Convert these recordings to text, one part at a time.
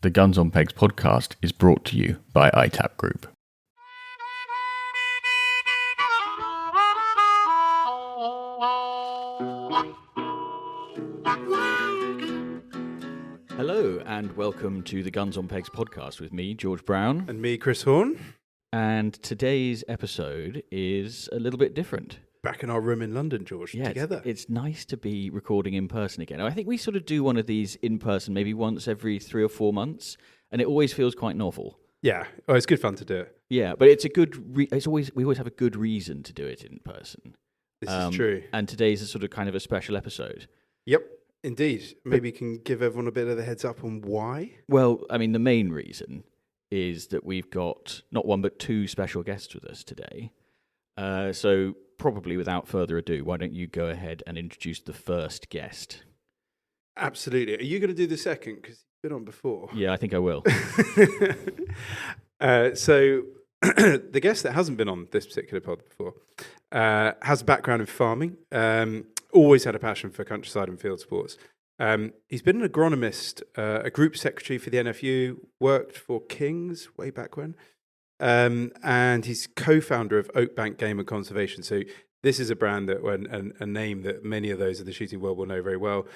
The Guns on Pegs podcast is brought to you by ITAP Group. Hello and welcome to the Guns on Pegs podcast with me, George Brown. And me, Chris Horn. And today's episode is a little bit different. Back in our room in London, George, together. It's nice to be recording in person again. I think we sort of do one of these in person maybe once every 3 or 4 months, and it always feels quite novel. Yeah, it's good fun to do it. Yeah, but it's a good. We always have a good reason to do it in person. This is true. And today's a sort of kind of a special episode. Yep, indeed. Maybe you can give everyone a bit of the heads up on why. Well, I mean, the main reason is that we've got not one but two special guests with us today. So probably without further ado, why don't you go ahead and introduce the first guest? Absolutely. Are you going to do the second? Because you've been on before. Yeah, I think I will. So the guest that hasn't been on this particular pod before has a background in farming, always had a passion for countryside and field sports. He's been an agronomist, a group secretary for the NFU, worked for Kings way back when. And he's co-founder of Oakbank Game Conservation. So this is a brand that, a name that many of those in the shooting world will know very well,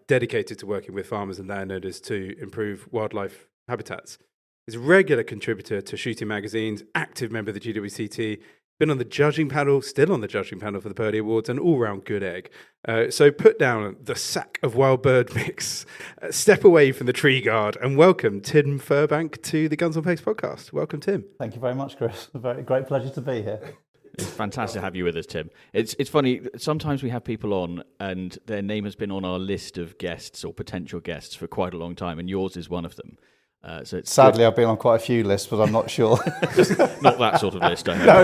dedicated to working with farmers and landowners to improve wildlife habitats. He's a regular contributor to shooting magazines, active member of the GWCT, been on the judging panel, still on the judging panel for the Purdy Awards, an all-round good egg. So put down the sack of wild bird mix, step away from the tree guard, and welcome Tim Furbank to the Guns on Pegs podcast. Welcome, Tim. Thank you very much, Chris. A very great pleasure to be here. It's fantastic to have you with us, Tim. It's funny, sometimes we have people on and their name has been on our list of guests or potential guests for quite a long time, and yours is one of them. So it's sadly, I've been on quite a few lists, but I'm not sure. Not that sort of list, I hope. No,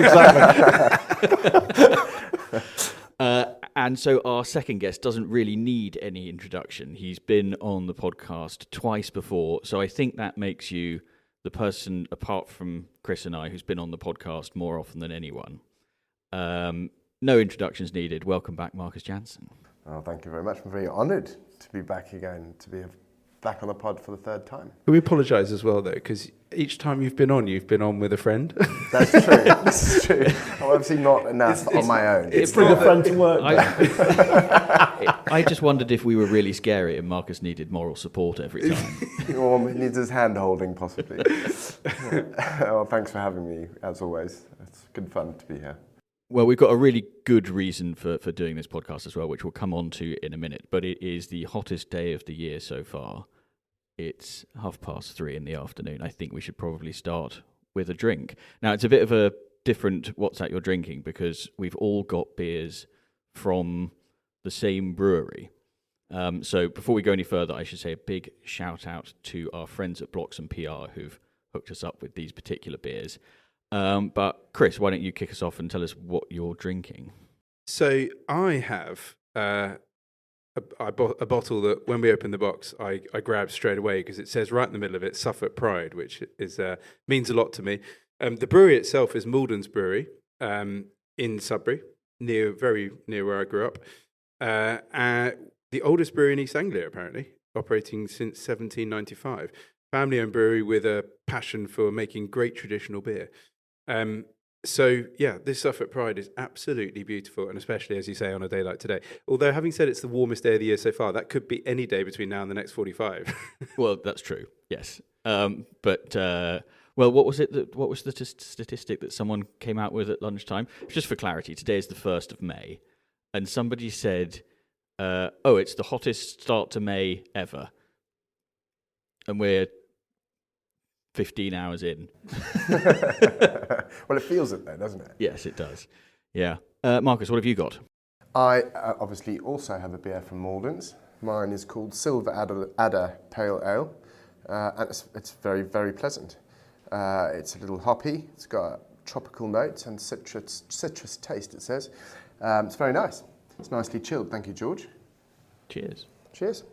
exactly. And so our second guest doesn't really need any introduction. He's been on the podcast twice before, so I think that makes you the person, apart from Chris and I, who's been on the podcast more often than anyone. No introductions needed. Welcome back, Marcus Janssen. Oh, thank you very much. I'm very honoured to be back again, to be back on the pod for the third time. We apologise as well, though, because each time you've been on with a friend. That's true. This is true. I'm obviously not enough on my own. It's bring a friend to work. I just wondered if we were really scary and Marcus needed moral support every time. Or he needs his hand holding, possibly. Well, thanks for having me, as always. It's good fun to be here. Well, we've got a really good reason for doing this podcast as well, which we'll come on to in a minute. But it is the hottest day of the year so far. It's 3:30 in the afternoon. I think we should probably start with a drink. Now, it's a bit of a different what's that you're drinking because we've all got beers from the same brewery. So before we go any further, I should say a big shout out to our friends at Blocks and PR who've hooked us up with these particular beers. But Chris, why don't you kick us off and tell us what you're drinking? So I have I bought a bottle that when we opened the box, I grabbed straight away because it says right in the middle of it, Suffolk Pride, which is means a lot to me. The brewery itself is Malden's Brewery in Sudbury, very near where I grew up. The oldest brewery in East Anglia, apparently, operating since 1795. Family-owned brewery with a passion for making great traditional beer. So, yeah, this Suffolk Pride is absolutely beautiful, and especially, as you say, on a day like today. Although, having said it's the warmest day of the year so far, that could be any day between now and the next 45. Well, that's true, yes. Well, what was it? What was the statistic that someone came out with at lunchtime? Just for clarity, today is the 1st of May, and somebody said, it's the hottest start to May ever. And we're 15 hours in. Well, it feels it though, doesn't it? Yes, it does. Yeah. Marcus, what have you got? I obviously also have a beer from Malden's. Mine is called Silver Adder Pale Ale, and it's very, very pleasant. It's a little hoppy. It's got tropical notes and citrus taste, it says. It's very nice. It's nicely chilled. Thank you, George. Cheers. Cheers.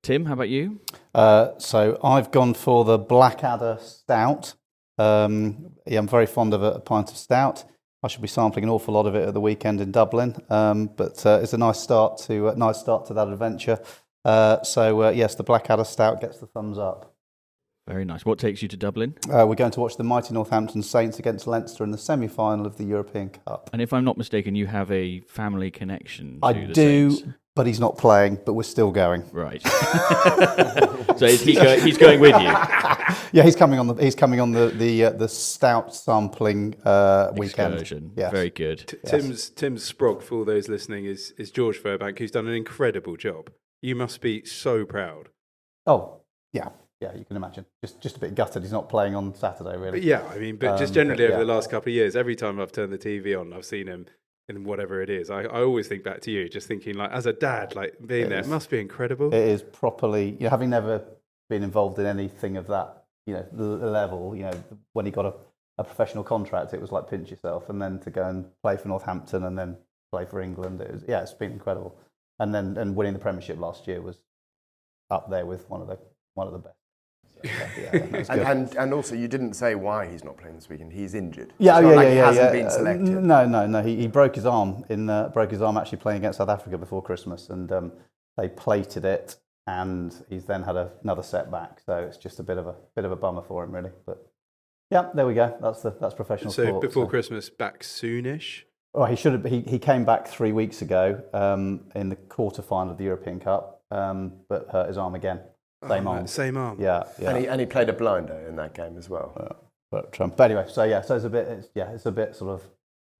Tim, how about you? So I've gone for the Blackadder Stout. I'm very fond of a pint of stout. I should be sampling an awful lot of it at the weekend in Dublin, but it's a nice start to that adventure. Yes, the Blackadder Stout gets the thumbs up. Very nice. What takes you to Dublin? We're going to watch the mighty Northampton Saints against Leinster in the semi-final of the European Cup. And if I'm not mistaken, you have a family connection to I the do, Saints. but he's not playing, but we're still going. Right. So he's going with you? Yeah, he's coming on the stout sampling weekend. Excursion. Yes. Very good. Tim's sprog, for all those listening, is George Furbank, who's done an incredible job. You must be so proud. Oh, yeah. Yeah, you can imagine. Just a bit gutted he's not playing on Saturday, really. But yeah, I mean, but just generally over the last couple of years, every time I've turned the TV on, I've seen him in whatever it is. I always think back to you, just thinking, like, as a dad, like, being there, it must be incredible. It is properly, having never been involved in anything of that, the level, when he got a professional contract, it was like pinch yourself. And then to go and play for Northampton and then play for England, it's been incredible. And then winning the Premiership last year was up there with one of the best. And also, you didn't say why he's not playing this weekend. He's injured. He hasn't been selected. No. He broke his arm actually playing against South Africa before Christmas, and they plated it, and he's then had another setback. So it's just a bit of a bummer for him, really. But yeah, there we go. That's professional sport. So before Christmas, back soonish. Oh, he should have. He came back 3 weeks ago in the quarter-final of the European Cup, but hurt his arm again. Same arm. Yeah. And he played a blinder in that game as well. But anyway, so it's a bit sort of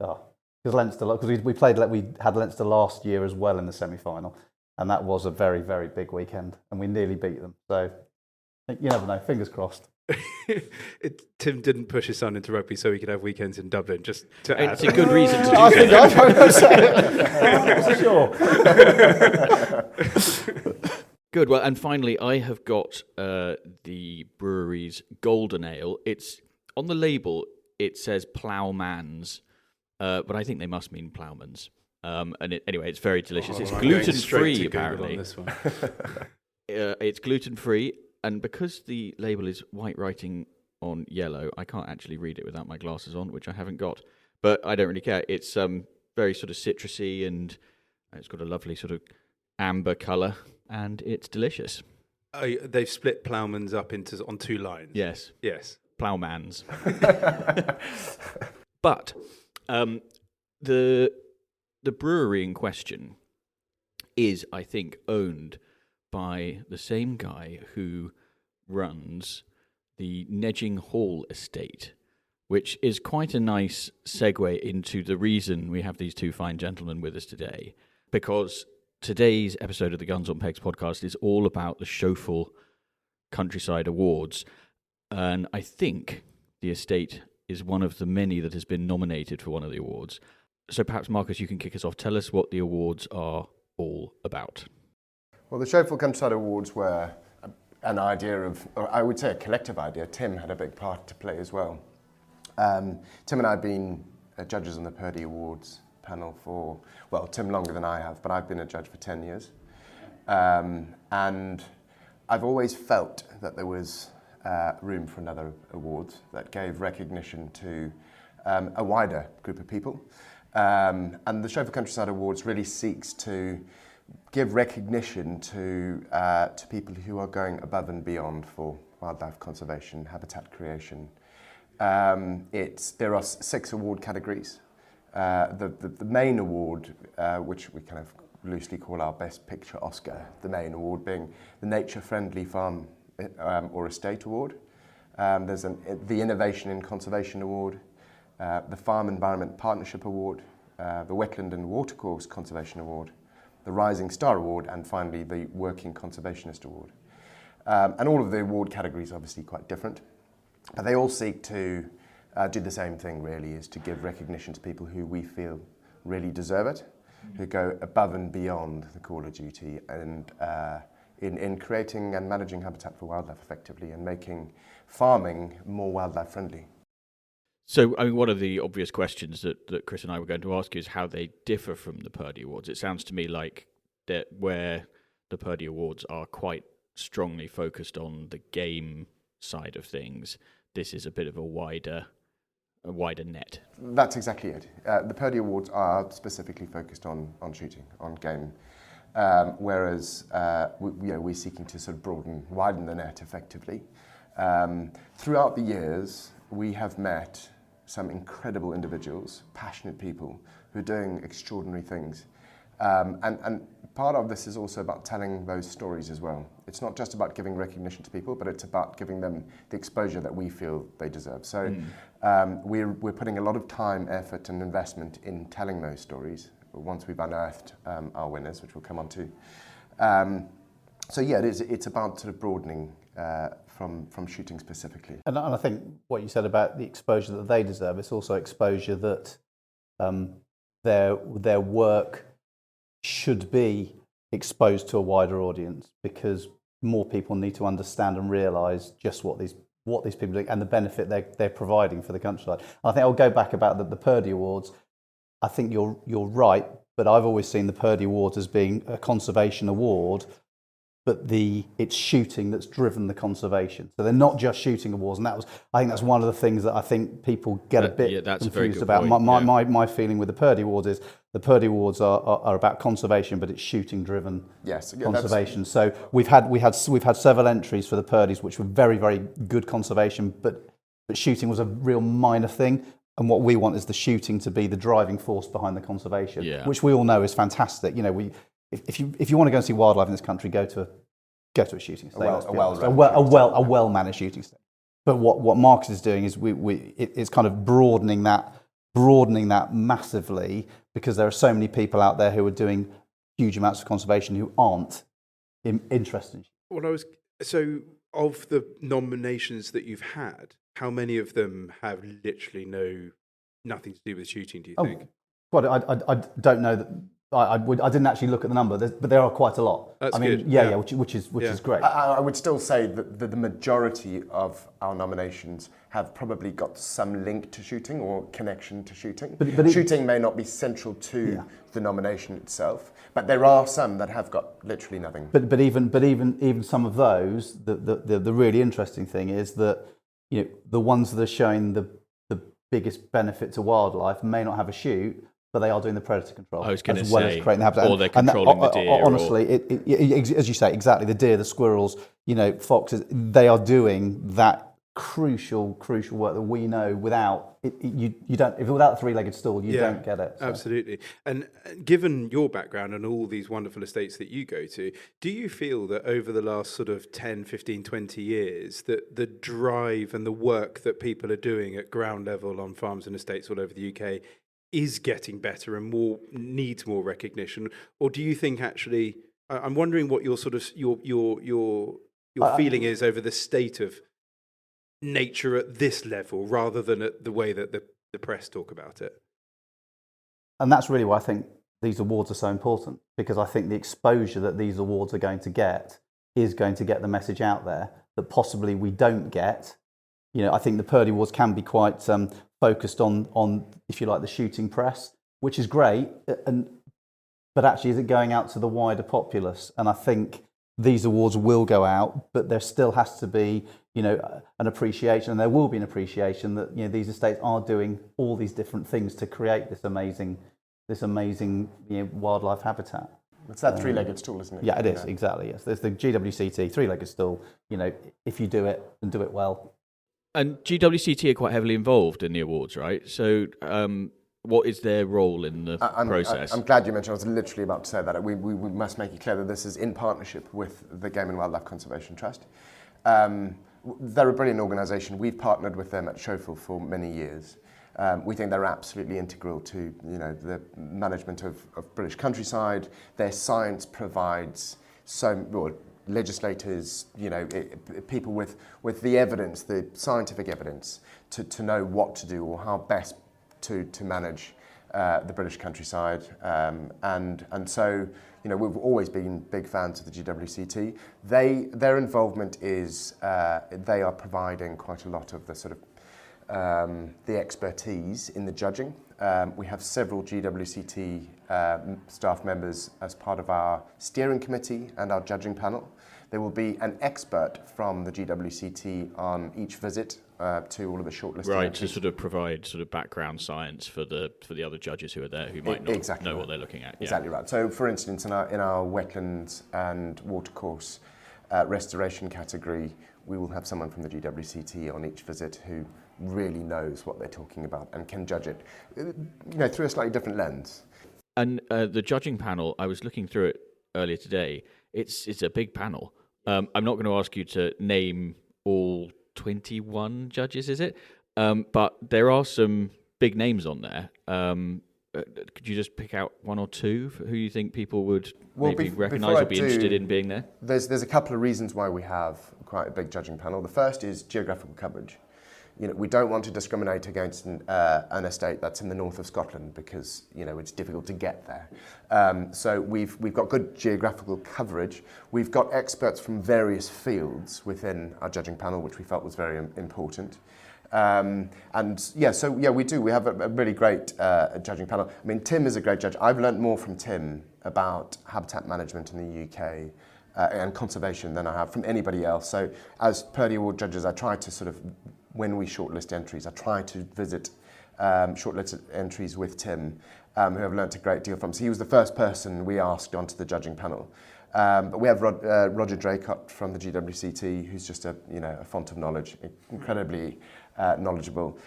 because Leinster, because we had Leinster last year as well in the semi-final, and that was a very, very big weekend, and we nearly beat them. So you never know. Fingers crossed. Tim didn't push his son into rugby so he could have weekends in Dublin. Just to add, it's a good reason to do that. I'm not sure. Good. Well, and finally, I have got the brewery's Golden Ale. It's on the label. It says Ploughman's, but I think they must mean Ploughman's. Anyway, it's very delicious. It's gluten-free, apparently. On this one. It's gluten-free, and because the label is white writing on yellow, I can't actually read it without my glasses on, which I haven't got. But I don't really care. It's very sort of citrusy, and it's got a lovely sort of amber colour. And it's delicious. They've split Ploughman's up on two lines. Yes. Ploughman's. But the brewery in question is, I think, owned by the same guy who runs the Nedging Hall estate, which is quite a nice segue into the reason we have these two fine gentlemen with us today, because today's episode of the Guns on Pegs podcast is all about the Schoffel Countryside Awards, and I think the estate is one of the many that has been nominated for one of the awards. So perhaps, Marcus, you can kick us off. Tell us what the awards are all about. Well, the Schoffel Countryside Awards were an idea of, or I would say a collective idea. Tim had a big part to play as well. Tim and I have been judges on the Purdy Awards panel for, well, Tim longer than I have, but I've been a judge for 10 years. And I've always felt that there was room for another award that gave recognition to a wider group of people. And the Schoffel Countryside Awards really seeks to give recognition to people who are going above and beyond for wildlife conservation, habitat creation. There are 6 award categories. The main award, which we kind of loosely call our Best Picture Oscar, the main award being the Nature Friendly Farm or Estate Award. There's the Innovation in Conservation Award, the Farm Environment Partnership Award, the Wetland and Watercourse Conservation Award, the Rising Star Award, and finally the Working Conservationist Award. And all of the award categories are obviously quite different, but they all seek to do the same thing, really, is to give recognition to people who we feel really deserve it, who go above and beyond the call of duty and in creating and managing habitat for wildlife effectively and making farming more wildlife friendly. So, I mean, one of the obvious questions that Chris and I were going to ask is how they differ from the Purdy Awards. It sounds to me like that where the Purdy Awards are quite strongly focused on the game side of things, this is a bit of a wider net. That's exactly it. The Purdy Awards are specifically focused on shooting, on game, whereas we're seeking to sort of widen the net effectively. Throughout the years, we have met some incredible individuals, passionate people who are doing extraordinary things. And part of this is also about telling those stories as well. It's not just about giving recognition to people, but it's about giving them the exposure that we feel they deserve. So we're putting a lot of time, effort and investment in telling those stories once we've unearthed our winners, which we'll come on to. So yeah, it's about sort of broadening from shooting specifically. And I think what you said about the exposure that they deserve, it's also exposure that their work should be exposed to a wider audience, because more people need to understand and realise just what these people do and the benefit they're providing for the countryside. And I think I'll go back about the Purdy Awards. I think you're right, but I've always seen the Purdy Awards as being a conservation award, but it's shooting that's driven the conservation. So they're not just shooting awards, and I think that's one of the things that I think people get a bit confused about. My feeling with the Purdy Awards is the Purdy Awards are about conservation, but it's shooting driven conservation. So we've had several entries for the Purdy's which were very, very good conservation, but shooting was a real minor thing. And what we want is the shooting to be the driving force behind the conservation, which we all know is fantastic. You know, if you want to go and see wildlife in this country, go to a shooting state. A well managed shooting state. But what Marcus is doing is it's kind of broadening that massively, because there are so many people out there who are doing huge amounts of conservation who aren't interested in shooting. So of the nominations that you've had, how many of them have literally nothing to do with shooting, do you think? Well, I don't know that. I didn't actually look at the number, but there are quite a lot. That's good. Yeah, which is great. I would still say that the majority of our nominations have probably got some link to shooting or connection to shooting. But shooting may not be central to the nomination itself, but there are some that have got literally nothing. But even some of those, the really interesting thing is that, you know, the ones that are showing the biggest benefit to wildlife may not have a shoot, but they are doing the predator control as well as creating the habitat. Or they're controlling the deer. Honestly, as you say, exactly, the deer, the squirrels, you know, foxes, they are doing that crucial work that we know without the three-legged stool, you don't get it. So. Absolutely. And given your background and all these wonderful estates that you go to, do you feel that over the last sort of 10, 15, 20 years, that the drive and the work that people are doing at ground level on farms and estates all over the UK is getting better and needs more recognition? Or do you think actually, I'm wondering what your sort of your feeling is over the state of nature at this level, rather than at the way that the press talk about it? And that's really why I think these awards are so important, because I think the exposure that these awards are going to get is going to get the message out there that possibly we don't get. You know, I think the Purdy Awards can be quite focused on, if you like, the shooting press, which is great, but actually is it going out to the wider populace? And I think these awards will go out, but there still has to be, you know, an appreciation, and there will be an appreciation that, you know, these estates are doing all these different things to create this amazing, you know, wildlife habitat. It's that three-legged stool, isn't it? Yeah, it is, exactly, yes. There's the GWCT, three-legged stool, you know, if you do it and do it well. And GWCT are quite heavily involved in the awards, right? So what is their role in the process? I'm glad you mentioned. I was literally about to say that. We must make it clear that this is in partnership with the Game and Wildlife Conservation Trust. They're a brilliant organisation. We've partnered with them at Schoffel for many years. We think they're absolutely integral to, you know, the management of British countryside. Their science provides legislators, you know, people with the evidence, the scientific evidence to know what to do or how best to manage the British countryside. And so, you know, we've always been big fans of the GWCT. Their involvement is, they are providing quite a lot of the sort of the expertise in the judging. We have several GWCT staff members as part of our steering committee and our judging panel. There will be an expert from the GWCT on each visit to all of the shortlisted right, entries. to sort of provide sort of background science for the other judges who are there who might not know what they're looking at. Exactly right. So, for instance, in our wetlands and watercourse restoration category, we will have someone from the GWCT on each visit who really knows what they're talking about and can judge it, through a slightly different lens. And the judging panel, I was looking through it earlier today. It's a big panel. I'm not going to ask you to name all 21 judges, is it? But there are some big names on there. Could you just pick out one or two who you think people would maybe recognise or be interested in being there? There's a couple of reasons why we have quite a big judging panel. The first is geographical coverage. We don't want to discriminate against an estate that's in the north of Scotland because it's difficult to get there. So we've got good geographical coverage. We've got experts from various fields within our judging panel, which we felt was very important. We do. We have a really great judging panel. I mean, Tim is a great judge. I've learnt more from Tim about habitat management in the UK and conservation than I have from anybody else. So as Purdy Award judges, I try to sort of, when we shortlist entries, I try to visit shortlisted entries with Tim, who I've learnt a great deal from. So he was the first person we asked onto the judging panel. But we have Roger Draycott from the GWCT, who's just a font of knowledge, incredibly knowledgeable.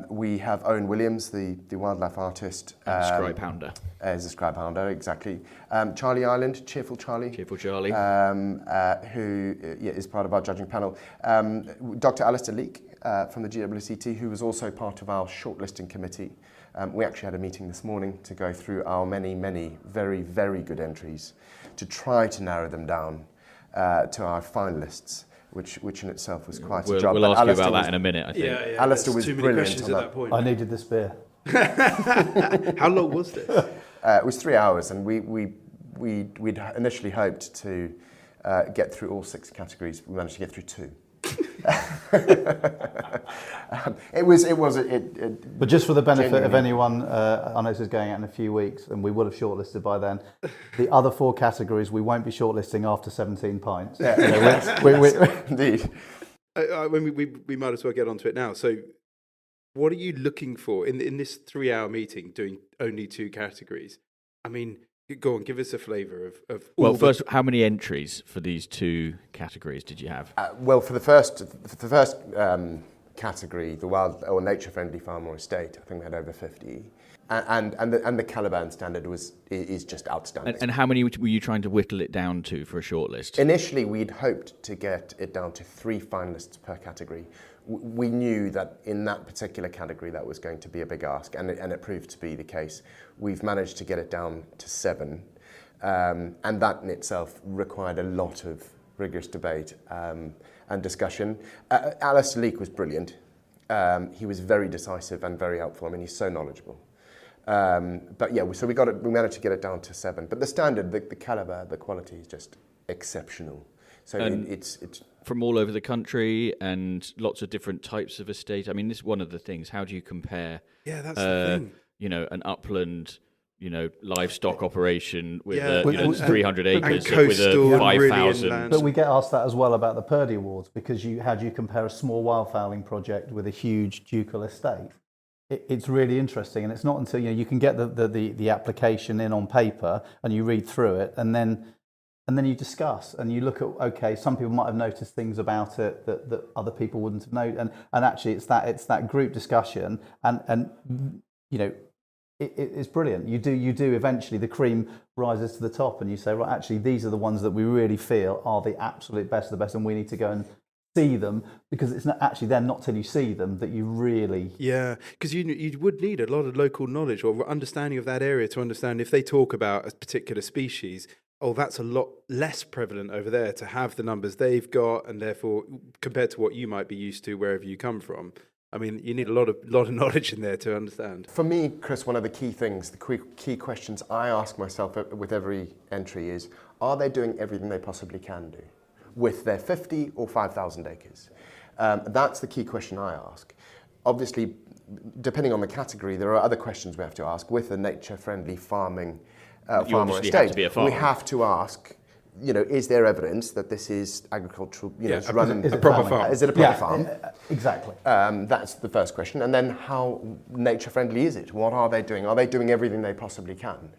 We have Owen Williams, the wildlife artist. Scribe Hounder. Is a scribe hounder, exactly. Charlie Ireland, Cheerful Charlie. Who is part of our judging panel. Dr. Alistair Leake from the GWCT, who was also part of our shortlisting committee. We actually had a meeting this morning to go through our many, many very, very good entries to try to narrow them down to our finalists, which in itself was quite a job. We'll ask you about that in a minute, I think. Yeah, Alistair was too many brilliant questions on at that. that point. I needed this beer. How long was this? It was 3 hours, and we'd initially hoped to get through all 6 categories. We managed to get through 2. But just for the benefit of anyone, I know this is going out in a few weeks, and we will have shortlisted by then. The other 4 categories we won't be shortlisting after 17 pints. Yeah. Indeed. We might as well get onto it now. So, what are you looking for in this 3-hour meeting, doing only 2 categories? I mean, go on, give us a flavour of. Well, first, how many entries for these 2 categories did you have? For the first category, the wild or nature-friendly farm or estate, I think we had over 50, and the Caliban standard is just outstanding. And how many were you trying to whittle it down to for a shortlist? Initially, we'd hoped to get it down to 3 finalists per category. We knew that in that particular category that was going to be a big ask, and it proved to be the case. We've managed to get it down to 7, and that in itself required a lot of rigorous debate and discussion. Alistair Leake was brilliant. He was very decisive and very helpful. I mean, he's so knowledgeable. So we managed to get it down to 7. But the standard, the caliber, the quality is just exceptional. So it's from all over the country and lots of different types of estate. I mean, this is one of the things. How do you compare? Yeah, that's the thing. An upland, livestock operation with 300 and acres coastal, with a 5,000. really inland. But we get asked that as well about the Purdy Awards, because how do you compare a small wildfowling project with a huge ducal estate? It's really interesting, and it's not until you can get the application in on paper and you read through it, and then you discuss and you look at some people might have noticed things about it that other people wouldn't have known, and actually it's that group discussion, and it's brilliant. You do eventually, the cream rises to the top, and you say, right, actually these are the ones that we really feel are the absolute best of the best, and we need to go and see them, because it's not actually then not till you see them that you really because you would need a lot of local knowledge or understanding of that area to understand if they talk about a particular species. Oh, that's a lot less prevalent over there to have the numbers they've got, and therefore compared to what you might be used to wherever you come from. I mean, you need a lot of knowledge in there to understand. For me, Chris, one of the key things, the key questions I ask myself with every entry is: are they doing everything they possibly can do with their 50 or 5,000 acres? That's the key question I ask. Obviously, depending on the category, there are other questions we have to ask. With a nature-friendly farming farm or estate, we have to ask, is there evidence that this is agricultural, it's run a proper farm? Is it a proper farm? Exactly. That's the first question. And then how nature-friendly is it? What are they doing? Are they doing everything they possibly can?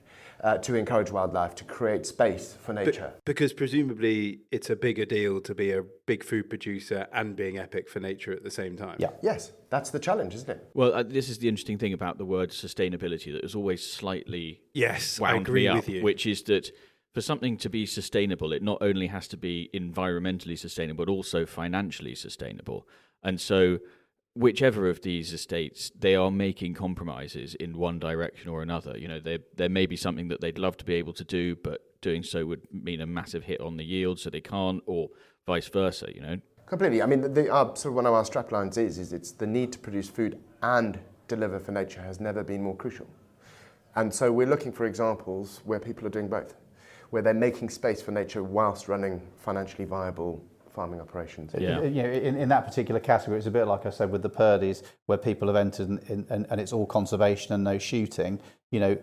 to encourage wildlife, to create space for nature. Because presumably it's a bigger deal to be a big food producer and being epic for nature at the same time. Yeah. Yes, that's the challenge, isn't it? Well, this is the interesting thing about the word sustainability that has always slightly Yes, I wound agree me up, with you. which is that for something to be sustainable, it not only has to be environmentally sustainable, but also financially sustainable. And so whichever of these estates, they are making compromises in one direction or another. You know, there may be something that they'd love to be able to do, but doing so would mean a massive hit on the yield, so they can't, or vice versa, you know. Completely. I mean, sort of one of our straplines is it's the need to produce food and deliver for nature has never been more crucial. And so we're looking for examples where people are doing both, where they're making space for nature whilst running financially viable farming operations. Yeah. You know, in that particular category, it's a bit like I said with the Purdies, where people have entered and it's all conservation and no shooting. You know,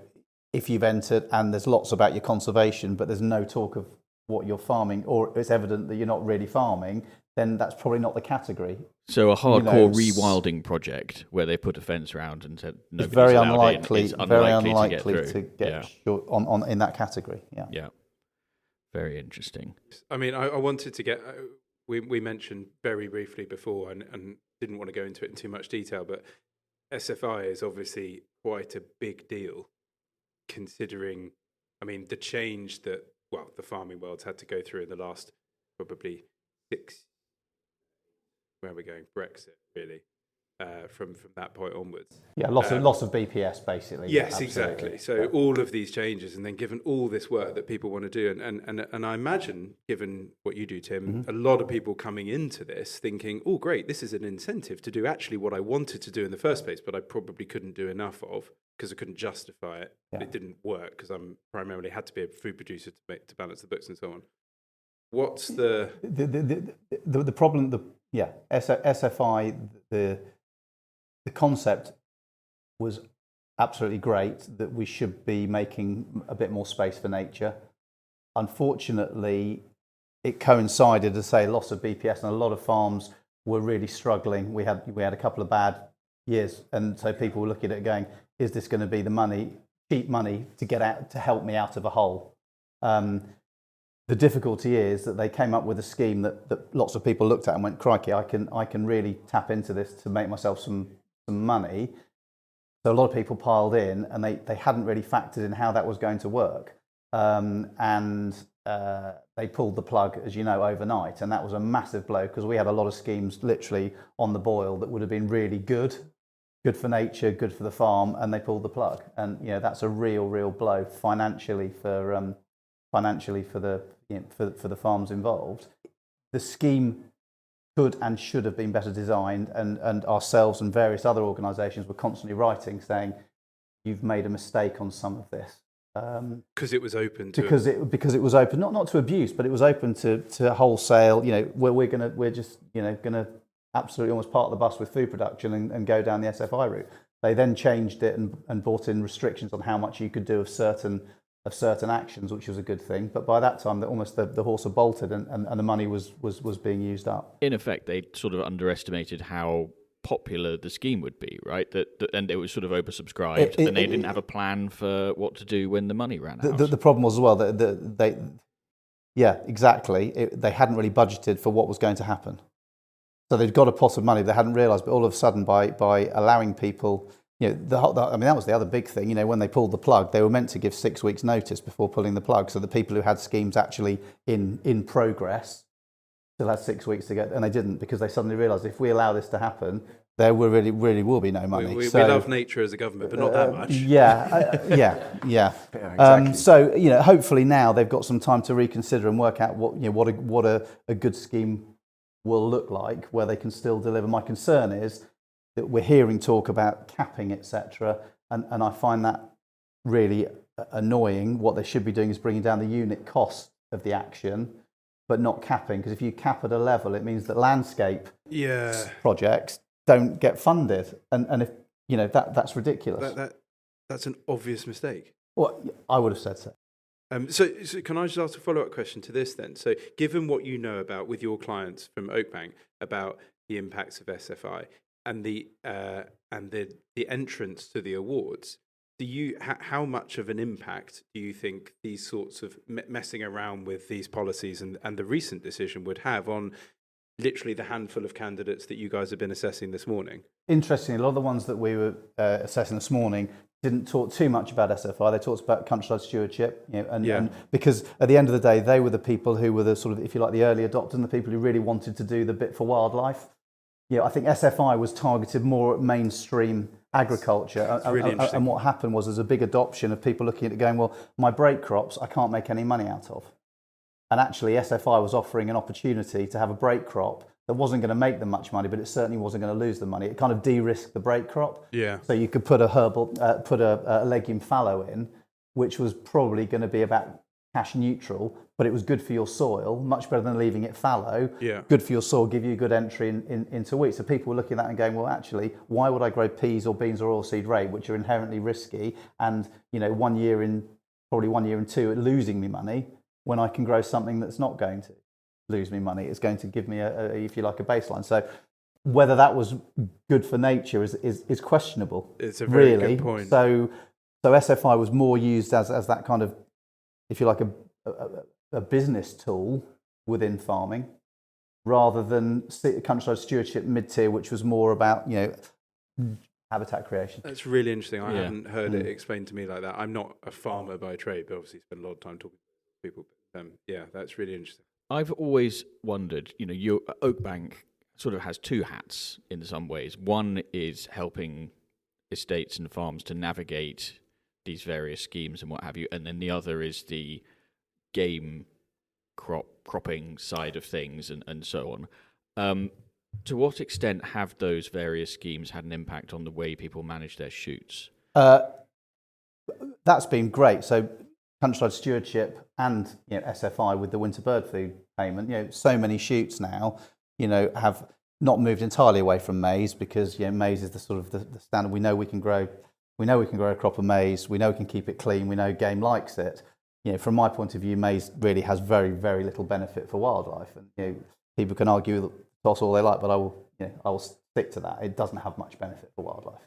if you've entered and there's lots about your conservation, but there's no talk of what you're farming, or it's evident that you're not really farming, then that's probably not the category. So a hardcore You know, rewilding project where they put a fence around and said It's nobody's very allowed unlikely, in, it's very unlikely unlikely to to get get through. short on in that category. Yeah. Yeah. Very interesting. I mean, I wanted to get, we mentioned very briefly before and didn't want to go into it in too much detail, but SFI is obviously quite a big deal considering, I mean, the change that, well, the farming world's had to go through in the last probably 6, where are we going? Brexit, really, from that point onwards. Yeah, loss of BPS basically. Yes, Absolutely. exactly. So all of these changes, and then given all this work that people want to do, and I imagine, given what you do, Tim, a lot of people coming into this thinking, oh, great, this is an incentive to do actually what I wanted to do in the first place, but I probably couldn't do enough of because I couldn't justify it. Yeah. It didn't work because I'm primarily had to be a food producer to balance the books and so on. What's the problem? SFI, the concept was absolutely great, that we should be making a bit more space for nature. Unfortunately, it coincided to say loss of BPS, and a lot of farms were really struggling. We had a couple of bad years, and so people were looking at it going, is this going to be the money, cheap money to get out, to help me out of a hole? The difficulty is that they came up with a scheme that lots of people looked at and went, crikey, I can really tap into this to make myself some money. So a lot of people piled in, and they hadn't really factored in how that was going to work. And they pulled the plug, as you know, overnight. And that was a massive blow, because we had a lot of schemes literally on the boil that would have been really good for nature, good for the farm, and they pulled the plug. And you know, that's a real blow financially for the farms involved. The scheme could and should have been better designed, and ourselves and various other organisations were constantly writing saying, you've made a mistake on some of this. because it was open to Because it was open, not to abuse, but it was open to wholesale. You know, we're just gonna absolutely almost park the bus with food production and go down the SFI route. They then changed it and brought in restrictions on how much you could do of certain actions, which was a good thing. But by that time, almost the horse had bolted, and the money was being used up. In effect, they sort of underestimated how popular the scheme would be, right? And it was sort of oversubscribed, and they didn't have a plan for what to do when the money ran out. The problem was as well that yeah, exactly. They hadn't really budgeted for what was going to happen. So they'd got a pot of money they hadn't realised, but all of a sudden by allowing people, you know, I mean, that was the other big thing. You know, when they pulled the plug, they were meant to give 6 weeks' notice before pulling the plug, so the people who had schemes actually in progress still had 6 weeks to go, and they didn't, because they suddenly realised if we allow this to happen, there really will be no money. we love nature as a government, but not that much. Yeah. exactly. So you know, hopefully now they've got some time to reconsider and work out what a good scheme will look like, where they can still deliver. My concern is that we're hearing talk about capping, etc., and I find that really annoying. What they should be doing is bringing down the unit cost of the action, but not capping, because if you cap at a level, it means that landscape projects don't get funded, and if you know that's ridiculous. That's an obvious mistake. Well, I would have said so. So can I just ask a follow-up question to this then? So given what you know about with your clients from Oakbank about the impacts of SFI and the entrance to the awards, how much of an impact do you think these sorts of messing around with these policies and the recent decision would have on literally the handful of candidates that you guys have been assessing this morning? Interestingly, a lot of the ones that we were assessing this morning didn't talk too much about SFI. They talked about countryside stewardship, and because at the end of the day, they were the people who were the sort of, if you like, the early adopters and the people who really wanted to do the bit for wildlife. I think SFI was targeted more at mainstream agriculture, really and what happened was there's a big adoption of people looking at it going, well, my break crops I can't make any money out of. And actually, SFI was offering an opportunity to have a break crop that wasn't going to make them much money, but it certainly wasn't going to lose them money. It kind of de-risked the break crop. Yeah. So you could put a legume fallow in, which was probably going to be about cash neutral, but it was good for your soil, much better than leaving it fallow. Yeah. Good for your soil, give you a good entry into wheat. So people were looking at that and going, well, actually, why would I grow peas or beans or oilseed rape, which are inherently risky, and 1 year in, probably 1 year and two, at losing me money, when I can grow something that's not going to lose me money? It's going to give me if you like, a baseline. So whether that was good for nature is questionable. It's a very really good point. So SFI was more used as that kind of, if you like, a business tool within farming, rather than countryside stewardship mid-tier, which was more about habitat creation. That's really interesting. I haven't heard it explained to me like that. I'm not a farmer by trade, but obviously spend a lot of time talking to people. That's really interesting. I've always wondered, your Oakbank sort of has two hats in some ways. One is helping estates and farms to navigate these various schemes and what have you, and then the other is the game cropping side of things and so on. To what extent have those various schemes had an impact on the way people manage their shoots? That's been great. So countryside stewardship and SFI with the winter bird food payment, so many shoots now, have not moved entirely away from maize, because maize is the sort of the standard. We know we can grow a crop of maize. We know we can keep it clean. We know game likes it. From my point of view, maize really has very, very little benefit for wildlife. And people can argue that's all they like, but I will stick to that. It doesn't have much benefit for wildlife.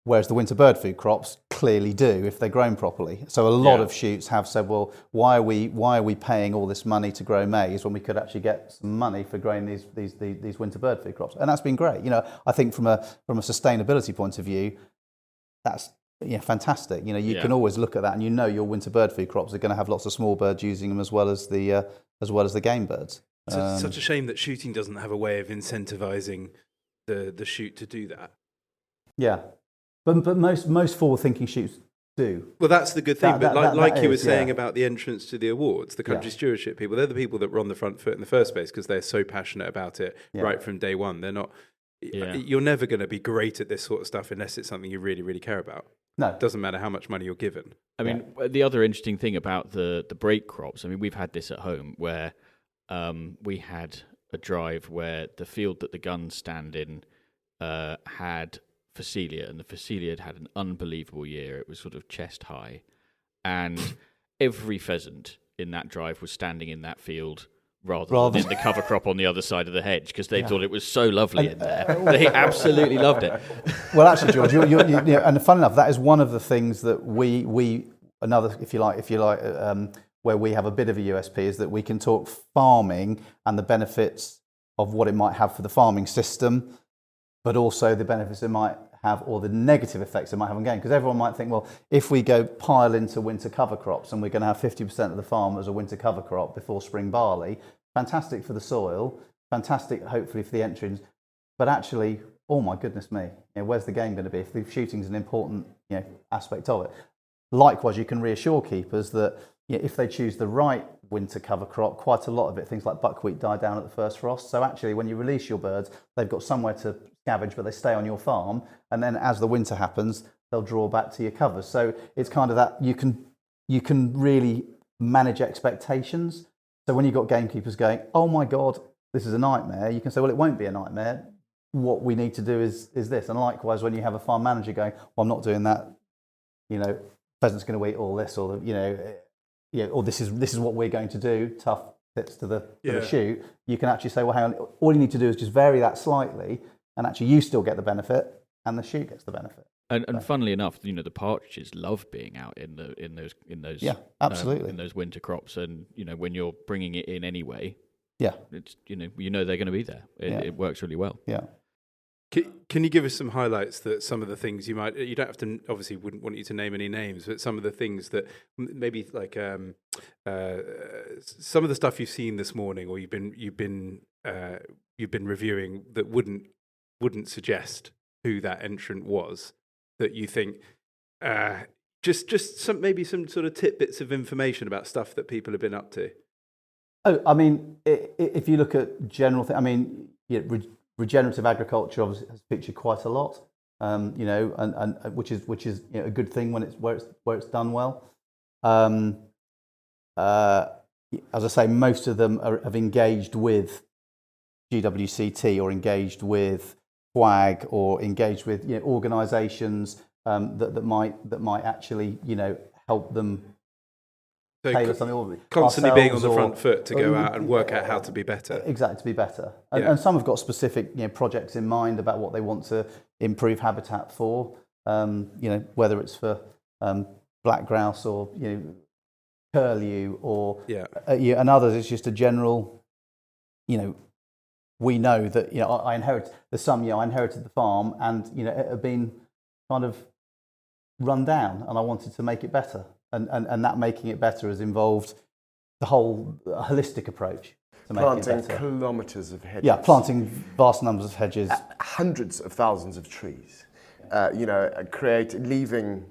Whereas the winter bird food crops clearly do if they're grown properly. So a lot of shoots have said, well, why are we paying all this money to grow maize when we could actually get some money for growing these winter bird food crops? And that's been great. I think from a sustainability point of view, that's fantastic. You can always look at that, and your winter bird food crops are going to have lots of small birds using them as well as the game birds. It's such a shame that shooting doesn't have a way of incentivizing the shoot to do that. Yeah. But most forward-thinking shoots do. Well, that's the good thing. But like you were saying about the entrance to the awards, the country stewardship people, they're the people that were on the front foot in the first place because they're so passionate about it right from day one. They're not. You're never going to be great at this sort of stuff unless it's something you really, really care about. No, it doesn't matter how much money you're given. I mean, the other interesting thing about the break crops. I mean, we've had this at home where we had a drive where the field that the guns stand in had Phacelia, and the Phacelia had an unbelievable year. It was sort of chest high, and every pheasant in that drive was standing in that field rather than in the cover crop on the other side of the hedge, because they thought it was so lovely in there. They absolutely loved it. Well, actually, George, and fun enough, that is one of the things that we another, if you like, where we have a bit of a USP, is that we can talk farming and the benefits of what it might have for the farming system, but also the benefits it might have, or the negative effects it might have on game. Because everyone might think, well, if we go pile into winter cover crops and we're going to have 50% of the farm as a winter cover crop before spring barley, fantastic for the soil, fantastic hopefully for the entrance, but actually, oh my goodness me, where's the game going to be if the shooting's an important aspect of it? Likewise, you can reassure keepers that if they choose the right winter cover crop, quite a lot of it, things like buckwheat, die down at the first frost. So actually, when you release your birds, they've got somewhere to scavenge, but they stay on your farm. And then as the winter happens, they'll draw back to your covers. So it's kind of that you can really manage expectations. So when you've got gamekeepers going, oh my God, this is a nightmare, you can say, well, it won't be a nightmare. What we need to do is this. And likewise, when you have a farm manager going, well, I'm not doing that, pheasant's going to eat all this, or or this is what we're going to do, tough tips to the shoot, you can actually say, well, hang on, all you need to do is just vary that slightly, and actually you still get the benefit, and the shoot gets the benefit. And funnily enough, the partridges love being out in those absolutely. in those winter crops, and when you're bringing it in anyway, it's they're going to be there. It works really well. Yeah. Can you give us some highlights that some of the things you don't have to, obviously wouldn't want you to name any names, but some of the things that maybe like some of the stuff you've seen this morning or you've been reviewing that wouldn't suggest who that entrant was, that you think just some sort of tidbits of information about stuff that people have been up to. Oh, I mean, if you look at general things, I mean, regenerative agriculture obviously has featured quite a lot, and which is a good thing when it's where it's done well. As I say, most of them have engaged with GWCT or engaged with WAG or engaged with organisations that might actually help them. So tailor something constantly being on the front foot to go out and work out how to be better. Exactly, to be better. And some have got specific projects in mind about what they want to improve habitat for, whether it's for black grouse or curlew or and others. It's just a general, we know that I inherited the farm and it had been kind of run down and I wanted to make it better. And that making it better has involved the whole holistic approach to making it better. Planting kilometres of hedges. Yeah, planting vast numbers of hedges. Hundreds of thousands of trees. Leaving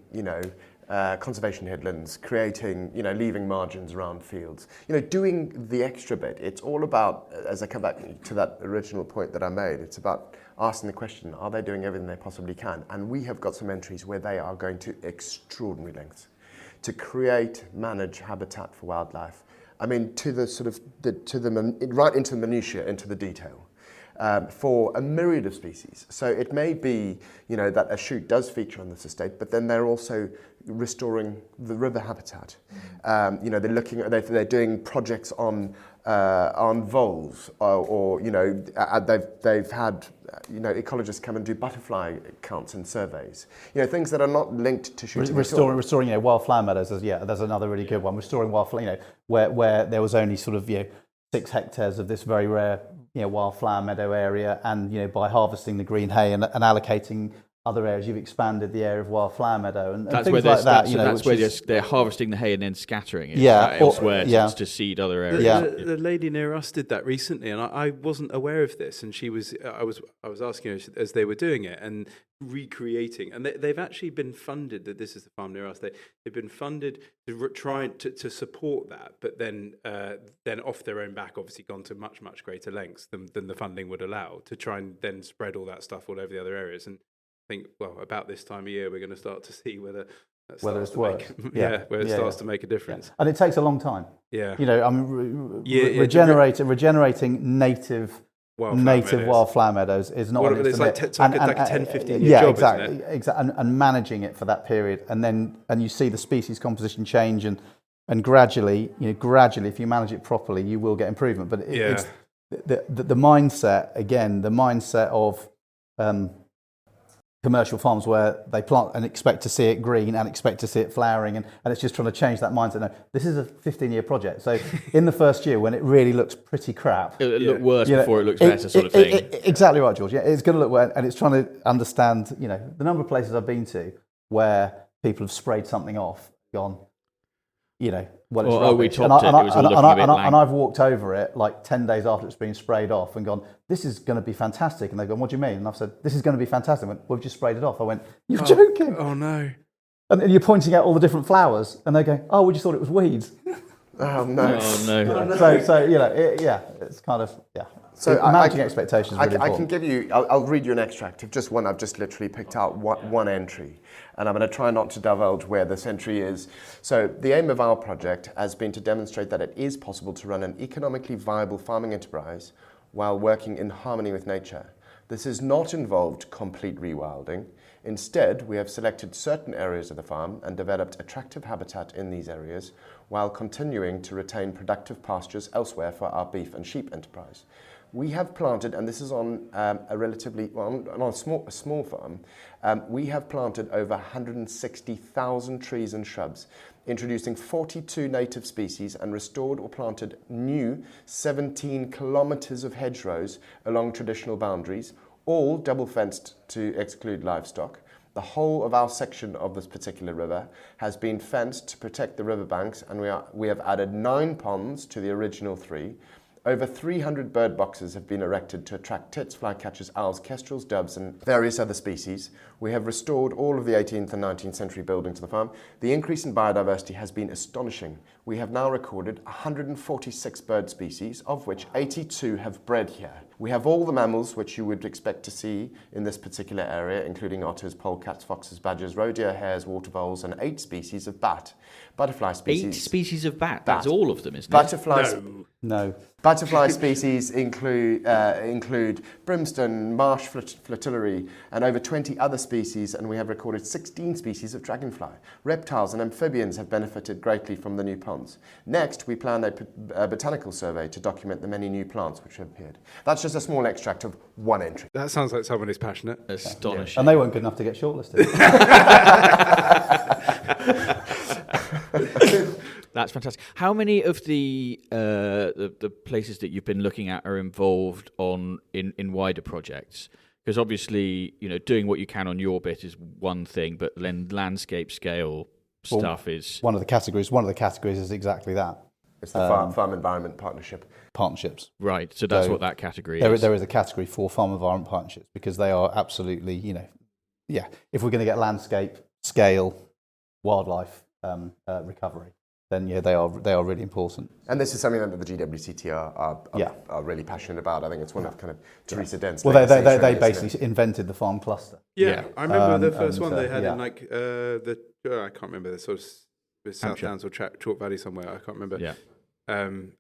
conservation headlands, leaving margins around fields. Doing the extra bit. It's all about, as I come back to that original point that I made, it's about asking the question, are they doing everything they possibly can? And we have got some entries where they are going to extraordinary lengths to create, manage habitat for wildlife. I mean, right into the minutiae, into the detail, for a myriad of species. So it may be, that a shoot does feature on this estate, but then they're also restoring the river habitat. They're doing projects on voles, or they've had ecologists come and do butterfly counts and surveys. Things that are not linked to shooting. Restoring wildflower meadows. There's another really good one. Restoring wildflower. Where there was only sort of 6 hectares of this very rare wildflower meadow area, and by harvesting the green hay and allocating other areas, you've expanded the area of wildflower meadow, and that's things where like that. That's where they're harvesting the hay and then scattering it elsewhere to seed other areas. The lady near us did that recently, and I wasn't aware of this. And I was asking her as they were doing it and recreating, and they've actually been funded. That this is the farm near us. They've been funded to try to support that, but then off their own back, obviously gone to much greater lengths than the funding would allow to try and then spread all that stuff all over the other areas. And I think, about this time of year, we're going to start to see whether it's worked. Starts to make a difference. And it takes a long time. Yeah. Regenerating native wildflower meadows is not it's like a 10-15 year job, exactly, isn't it? Exactly. And managing it for that period, and you see the species composition change, and gradually, if you manage it properly, you will get improvement. But it's the mindset of commercial farms where they plant and expect to see it green and expect to see it flowering, and it's just trying to change that mindset. No, this is a 15-year project. So in the first year, when it really looks pretty crap, it'll look worse before it looks better, sort of thing. Exactly right, George. Yeah, it's going to look worse, and it's trying to understand. The number of places I've been to where people have sprayed something off, gone. Well, it's rubbish. We topped it. It was all looking a bit lank. And I've walked over it like 10 days after it's been sprayed off and gone, this is going to be fantastic. And they've gone, what do you mean? And I've said, this is going to be fantastic. I went, we've just sprayed it off. I went, you're joking. Oh, no. And you're pointing out all the different flowers and they go, oh, we just thought it was weeds. Oh, no. Oh, no. So it's kind of, yeah. So managing expectations is really important. I can give you, I'll read you an extract of just one. I've just literally picked out one entry, and I'm going to try not to divulge where this entry is. So the aim of our project has been to demonstrate that it is possible to run an economically viable farming enterprise while working in harmony with nature. This has not involved complete rewilding. Instead, we have selected certain areas of the farm and developed attractive habitat in these areas while continuing to retain productive pastures elsewhere for our beef and sheep enterprise. We have planted, and this is on a relatively, well, on a small farm, we have planted over 160,000 trees and shrubs, introducing 42 native species and restored or planted new 17 kilometres of hedgerows along traditional boundaries, all double fenced to exclude livestock. The whole of our section of this particular river has been fenced to protect the riverbanks, and we have added 9 ponds to the original 3. Over 300 bird boxes have been erected to attract tits, flycatchers, owls, kestrels, doves and various other species. We have restored all of the 18th and 19th century buildings to the farm. The increase in biodiversity has been astonishing. We have now recorded 146 bird species, of which 82 have bred here. We have all the mammals which you would expect to see in this particular area, including otters, polecats, foxes, badgers, roe deer, hares, water voles, and 8 species of bat. Butterfly species. 8 species of bat? That's all of them, isn't Butterflies. it? No. Butterfly species include brimstone, marsh fritillary, and over 20 other species, and we have recorded 16 species of dragonfly. Reptiles and amphibians have benefited greatly from the new ponds. Next, we plan a botanical survey to document the many new plants which have appeared. That's just a small extract of one entry. That sounds like someone who's passionate. Astonishing. And they weren't good enough to get shortlisted. That's fantastic. How many of the places that you've been looking at are involved in wider projects? Because obviously, doing what you can on your bit is one thing, but then landscape scale stuff is one of the categories. One of the categories is exactly that. It's the farm environment partnership. Partnerships. Right. So that's what that category is. There is a category for farm environment partnerships because they are absolutely, if we're going to get landscape scale wildlife recovery, then they are really important. And this is something that the GWCT are really passionate about. I think it's one of kind of Teresa Dent's. Well, they basically invented the farm cluster. Yeah. I remember the first one they had in I can't remember, the sort of South Downs or Chalk Valley somewhere. I can't remember. Yeah. And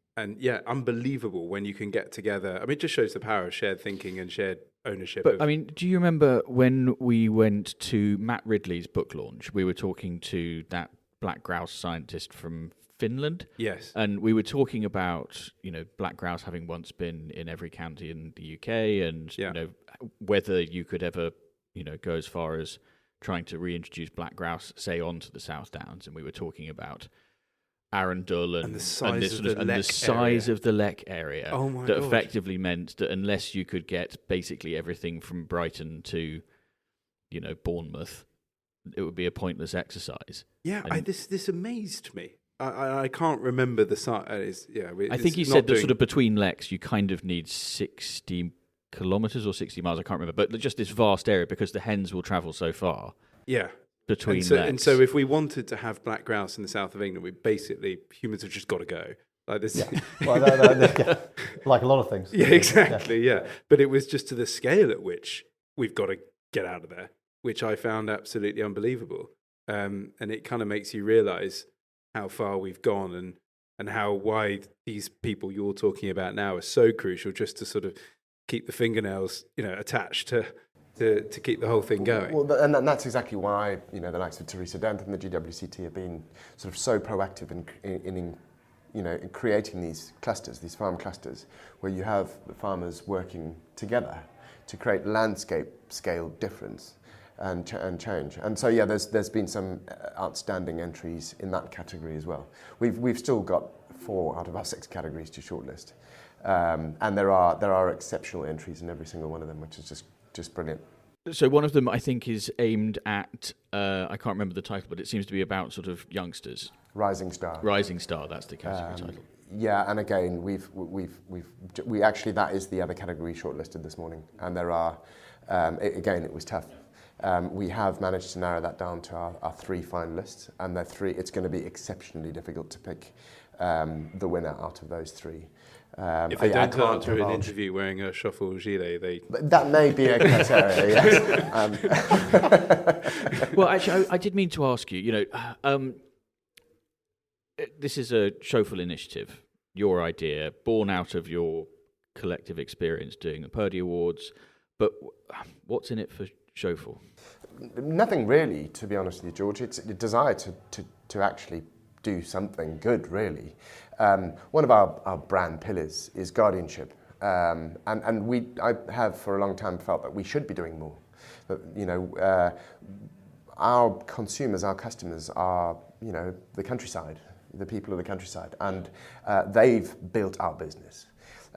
unbelievable when you can get together. I mean, it just shows the power of shared thinking and shared ownership. But do you remember when we went to Matt Ridley's book launch? We were talking to that black grouse scientist from Finland. Yes. And we were talking about, black grouse having once been in every county in the UK and, whether you could ever, go as far as trying to reintroduce black grouse, say, onto the South Downs. And we were talking about Arundel and the size of the Lek area. Oh my that gosh. Effectively meant that unless you could get basically everything from Brighton to, Bournemouth, it would be a pointless exercise. Yeah, this amazed me. I can't remember the size. I think he said that sort of between Leks you kind of need 60 kilometres or 60 miles. I can't remember, but just this vast area because the hens will travel so far. Yeah. Between and so if we wanted to have black grouse in the south of England, humans have just got to go. Like this. Yeah. Well, like a lot of things. Yeah, exactly. Yeah. But it was just to the scale at which we've got to get out of there, which I found absolutely unbelievable. And it kind of makes you realise how far we've gone and why these people you're talking about now are so crucial, just to sort of keep the fingernails, attached to keep the whole thing going. Well, and that's exactly why the likes of Teresa Dent and the GWCT have been sort of so proactive in creating these clusters, these farm clusters, where you have the farmers working together to create landscape scale difference and change. And so there's been some outstanding entries in that category as well. We've still got 4 out of our 6 categories to shortlist, and there are exceptional entries in every single one of them, which is just brilliant. So one of them, I think, is aimed at, I can't remember the title, but it seems to be about sort of youngsters. Rising Star. Rising Star, that's the category title. Yeah, and again, we actually, that is the other category shortlisted this morning, and there are, it was tough. We have managed to narrow that down to our 3 finalists, and it's going to be exceptionally difficult to pick the winner out of those 3. If they don't turn up to an interview wearing a Schoffel gilet, that may be a criteria, yes. Well, actually, I did mean to ask you, this is a Schoffel initiative, your idea, born out of your collective experience doing the Purdy Awards, but what's in it for Schoffel? Nothing really, to be honest with you, George. It's a desire to actually do something good, really. One of our brand pillars is guardianship, and I have for a long time felt that we should be doing more. But, our consumers, our customers are, the countryside, the people of the countryside, and they've built our business.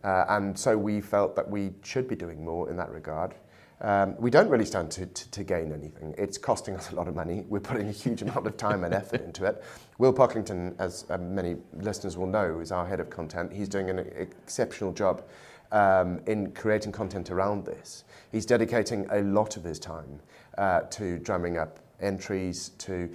And so we felt that we should be doing more in that regard. We don't really stand to gain anything. It's costing us a lot of money. We're putting a huge amount of time and effort into it. Will Pocklington, as many listeners will know, is our head of content. He's doing an exceptional job in creating content around this. He's dedicating a lot of his time to drumming up entries, to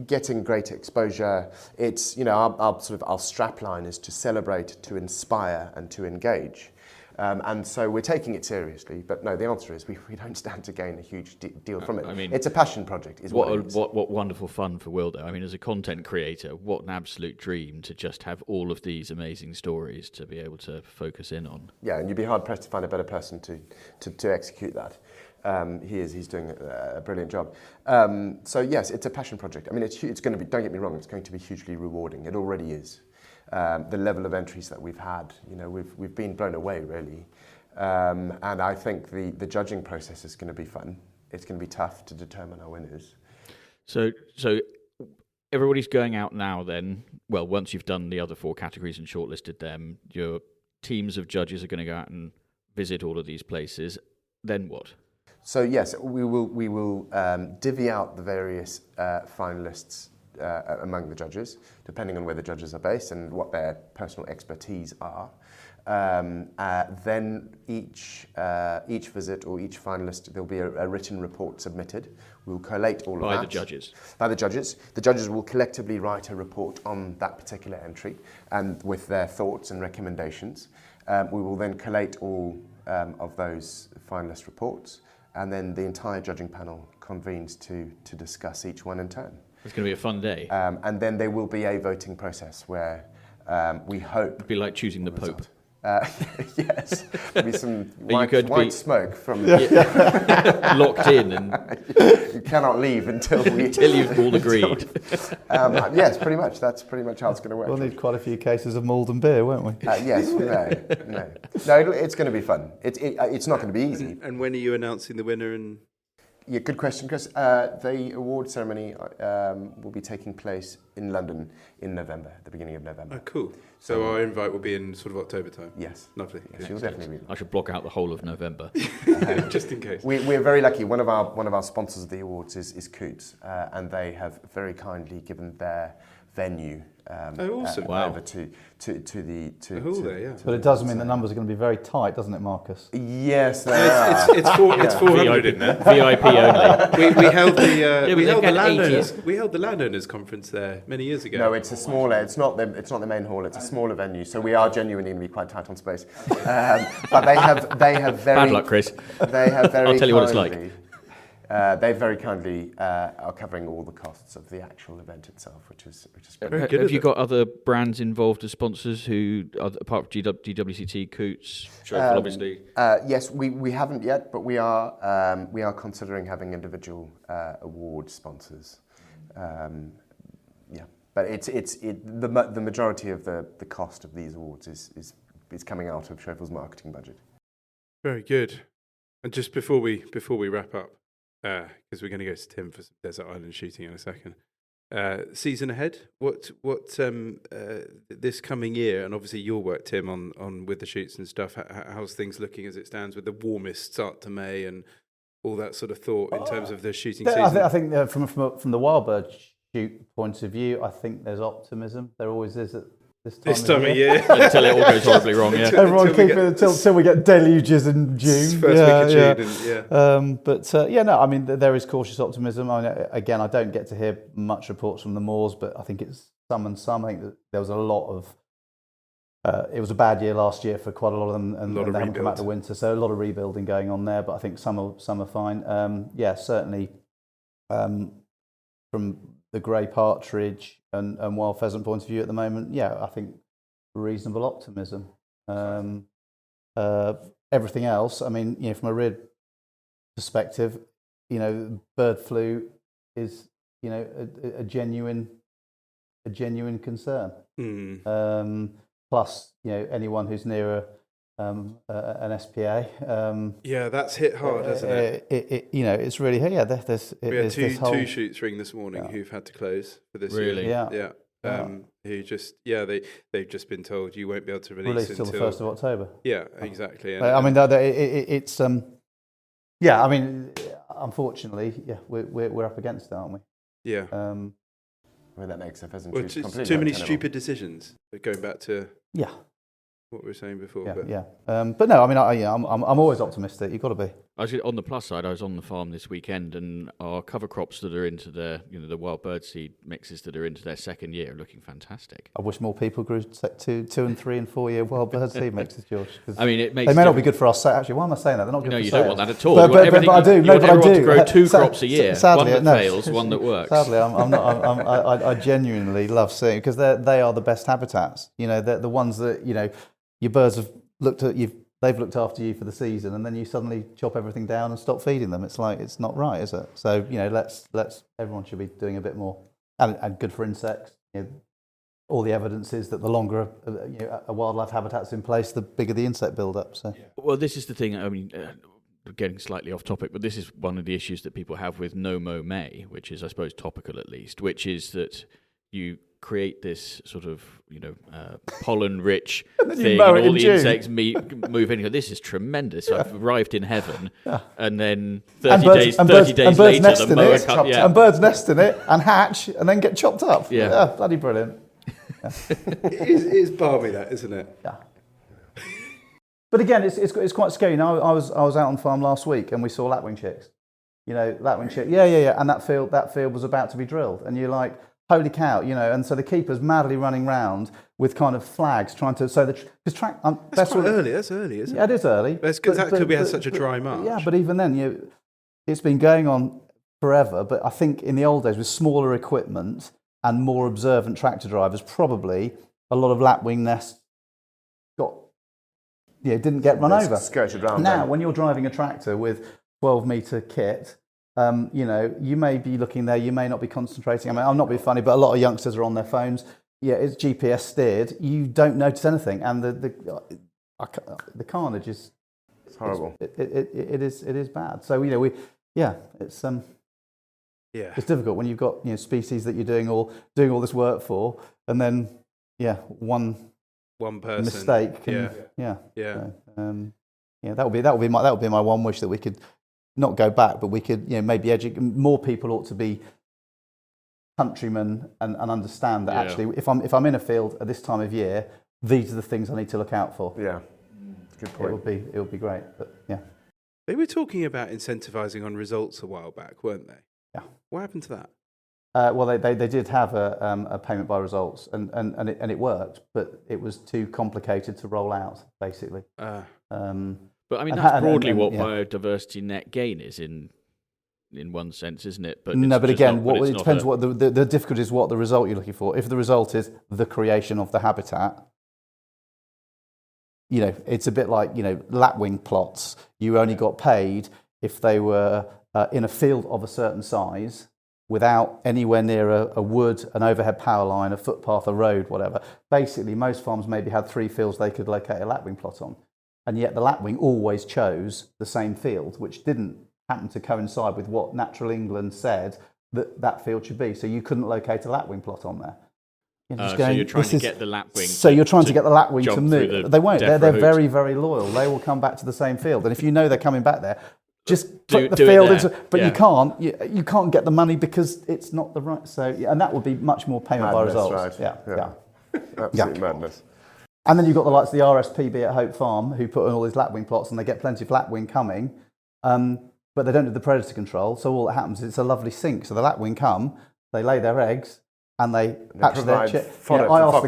getting great exposure. It's our strapline is to celebrate, to inspire, and to engage. And so we're taking it seriously, but no, the answer is we don't stand to gain a huge deal from it. I mean, it's a passion project. What wonderful fun for Will, though. I mean, as a content creator, what an absolute dream to just have all of these amazing stories to be able to focus in on. Yeah, and you'd be hard pressed to find a better person to execute that. He's doing a brilliant job. So yes, it's a passion project. I mean, it's going to be. Don't get me wrong, it's going to be hugely rewarding. It already is. The level of entries that we've had, we've been blown away, really. And I think the judging process is going to be fun. It's going to be tough to determine our winners. So everybody's going out now then. Well, once you've done the other 4 categories and shortlisted them, your teams of judges are going to go out and visit all of these places. Then what? So yes, we will divvy out the various finalists among the judges, depending on where the judges are based and what their personal expertise are. Then each visit or each finalist, there'll be a written report submitted. We'll collate all of that. By the judges? By the judges. The judges will collectively write a report on that particular entry and with their thoughts and recommendations. We will then collate all of those finalist reports, and then the entire judging panel convenes to discuss each one in turn. It's going to be a fun day. And then there will be a voting process where we hope... It'd be like choosing the Pope. Yes, there'll be some white smoke from... locked in and... You cannot leave until you've all agreed. Yes, pretty much. That's pretty much how it's going to work. We'll need quite a few cases of Malden beer, won't we? Yes, no, it's going to be fun. It's not going to be easy. And when are you announcing the winner? And yeah, good question, Chris. The award ceremony will be taking place in London in November, the beginning of November. Oh, cool. So our invite will be in sort of October time? Yes. Lovely. Yes, you'll definitely be. I should block out the whole of November. Just in case. We're very lucky. One of our sponsors of the awards is Coots, and they have very kindly given their venue awesome. over to the hall there, yeah. But it does mean the numbers are going to be very tight, doesn't it, Marcus? Yes, it's 400 in there. VIP only. we held the landowners conference there many years ago. No, it's a smaller. It's not the main hall. It's a smaller venue. So we are genuinely going to be quite tight on space. But they have very bad luck, Chris. They have very. I'll tell you what it's like. They very kindly are covering all the costs of the actual event itself, which is great. Have you got other brands involved as sponsors who, apart from DWCT, Coots, Schoffel, obviously? Yes, we haven't yet, but we are considering having individual award sponsors. But the majority of the cost of these awards is coming out of Schoffel's marketing budget. Very good. And just before we wrap up, because we're going to go to Tim for some desert island shooting in a second. Season ahead, what this coming year, and obviously your work, Tim, on with the shoots and stuff. How's things looking as it stands with the warmest start to May and all that sort of thought in terms of the shooting season? I think from the wild bird shoot point of view, I think there's optimism. There always is at this time of year. Until it all goes horribly wrong, yeah. Everyone keep it until we get deluges in June. First week of June, I mean, there is cautious optimism. I mean, again, I don't get to hear much reports from the moors, but I think it's some and some. I think that there was a lot of... it was a bad year last year for quite a lot of them, and they haven't come out the winter, so a lot of rebuilding going on there, but I think some are fine. Certainly from the grey partridge and wild pheasant point of view at the moment, I think reasonable optimism. Everything else, I mean, from a RID perspective, bird flu is, a genuine concern. Plus, anyone who's near an SPA. Yeah, that's hit hard, hasn't it? It's really we had two shoots ring this morning who've had to close for this really? year. Yeah. Who just they've just been told you won't be able to release until the 1st of October. Yeah, exactly. And, it's unfortunately, we're up against it, aren't we? Yeah. That makes a pheasant shoot completely too many stupid decisions. Going back to what we were saying before. But no, I'm always optimistic. You've got to be. Actually, on the plus side, I was on the farm this weekend, and our cover crops that are into their, the wild bird seed mixes that are into their second year are looking fantastic. I wish more people grew 2 and 3 and 4 year wild bird seed mixes, George. I mean, it makes they may not be good for us. Actually, why am I saying that? They're not good for you sale. don't want that at all. But I do. You want everyone to grow 2 Sadly, crops a year. Sadly, one that fails, one that works. Sadly, I genuinely love seeing, because they are the best habitats. They're the ones that your birds have looked at you. They've looked after you for the season, and then you suddenly chop everything down and stop feeding them. It's like, it's not right, is it? So let's everyone should be doing a bit more, and good for insects. All the evidence is that the longer a wildlife habitat's in place, the bigger the insect build-up. So well, this is the thing. I mean, getting slightly off topic, but this is one of the issues that people have with No Mow May, which is, I suppose, topical at least, which is that you create this sort of, pollen-rich thing, and all the insects move in. You go, this is tremendous. I've arrived in heaven, and then 30 days later, the mower comes. Yeah. And birds nest in it and hatch and then get chopped up. Yeah, bloody brilliant. It is balmy, that, isn't it? Yeah. But again, it's quite scary. I was out on farm last week and we saw lapwing chicks. Lapwing chick. Yeah. And that field was about to be drilled, and you're like, holy cow, and so the keeper's madly running round with kind of flags trying to, that's quite early, that's early, isn't it? Yeah, it is early. Because that could be had such a dry March. Yeah, but even then, it's been going on forever, but I think in the old days with smaller equipment and more observant tractor drivers, probably a lot of lapwing nests didn't get run over. Skirted around. Now, when you're driving a tractor with 12-metre kit, you may be looking there, you may not be concentrating. I mean, I'm not being funny, but a lot of youngsters are on their phones. Yeah, it's GPS steered. You don't notice anything, and the carnage is horrible. It is bad. So it's difficult when you've got species that you're doing all this work for, and then one person mistake. That would be my one wish, that we could not go back, but we could maybe educate more people. Ought to be countrymen and understand that actually if I'm in a field at this time of year, these are the things I need to look out for. Yeah, good point. It would be great, but yeah. They were talking about incentivising on results a while back, weren't they? Yeah. What happened to that? Well, they did have a payment by results, and it worked, but it was too complicated to roll out, basically. But I mean, that's broadly what biodiversity net gain is in one sense, isn't it? But no, but again, it depends what the difficulty is, what the result you're looking for. If the result is the creation of the habitat, it's a bit like, lapwing plots. You only got paid if they were in a field of a certain size, without anywhere near a wood, an overhead power line, a footpath, a road, whatever. Basically, most farms maybe had 3 fields they could locate a lapwing plot on. And yet the lapwing always chose the same field, which didn't happen to coincide with what Natural England said that field should be. So you couldn't locate a lapwing plot on there. So you're trying to get the lapwing. So you're trying to get the lapwing to move. They won't. They're very, very loyal. They will come back to the same field. And if you know they're coming back there, just put the field into. But you can't get the money because it's not the right. So and that would be much more payment by results. Right. Yeah. Absolute madness. And then you've got the likes of the RSPB at Hope Farm, who put in all these lapwing plots, and they get plenty of lapwing coming, but they don't do the predator control. So all that happens is it's a lovely sink. So the lapwing come, they lay their eggs, and they hatch their chicks. I asked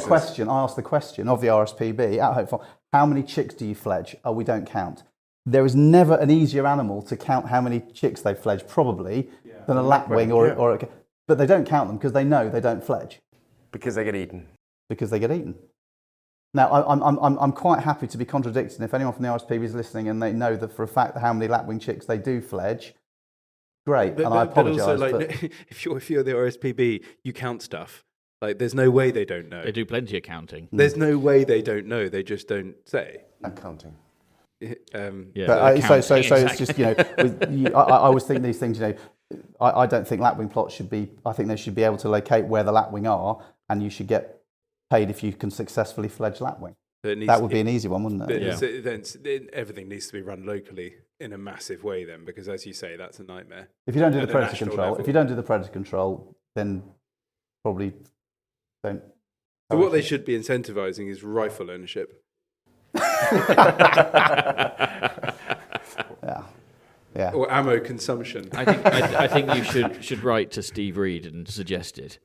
the question of the RSPB at Hope Farm: how many chicks do you fledge? Oh, we don't count. There is never an easier animal to count how many chicks they fledge, probably, than a lapwing but they don't count them because they know they don't fledge. Because they get eaten. Now, I'm quite happy to be contradicted. And if anyone from the RSPB is listening and they know that for a fact how many lapwing chicks they do fledge, great. I apologise. But also, if you're the RSPB, you count stuff. Like, there's no way they don't know. They do plenty of counting. There's no way they don't know. They just don't say. Accounting. But so it's just, I always think these things, I don't think lapwing plots should be, I think they should be able to locate where the lapwing are, and you should get paid if you can successfully fledge lapwing. That would be an easy one, wouldn't it? Then everything needs to be run locally in a massive way then, because as you say, that's a nightmare. If you don't do the predator control, then probably don't. So what they should be incentivizing is rifle ownership. Yeah. Or ammo consumption. I think you should write to Steve Reed and suggest it.